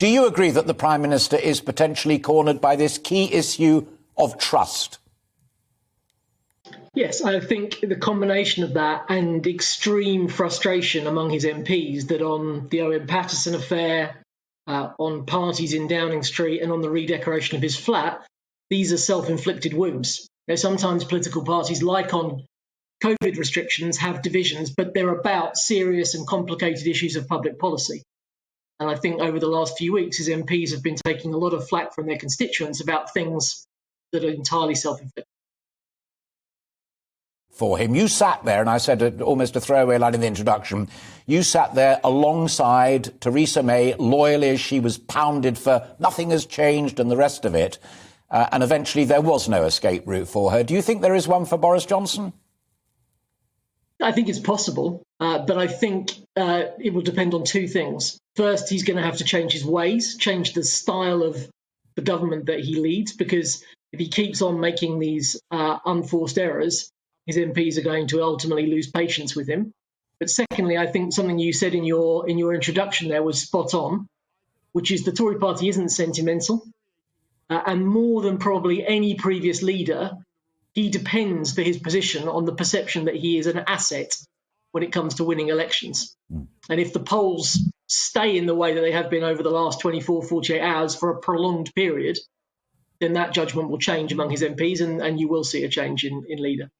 Do you agree that the Prime Minister is potentially cornered by this key issue of trust? Yes, I think the combination of that and extreme frustration among his MPs that on the Owen Paterson affair, on parties in Downing Street and on the redecoration of his flat, these are self-inflicted wounds. Sometimes political parties, like on COVID restrictions, have divisions, but they're about serious and complicated issues of public policy. And I think over the last few weeks, his MPs have been taking a lot of flack from their constituents about things that are entirely self-inflicted. For him, you sat there, and I said almost a throwaway line in the introduction, you sat there alongside Theresa May, loyally as she was pounded for nothing has changed and the rest of it, and eventually there was no escape route for her. Do you think there is one for Boris Johnson? I think it's possible, but I think it will depend on two things. First, he's going to have to change his ways, change the style of the government that he leads, because if he keeps on making these unforced errors, his MPs are going to ultimately lose patience with him. But secondly, I think something you said in your introduction there was spot on, which is the Tory party isn't sentimental. And more than probably any previous leader, he depends for his position on the perception that he is an asset when it comes to winning elections. And if the polls stay in the way that they have been over the last 24, 48 hours for a prolonged period, then that judgment will change among his MPs and you will see a change in leader.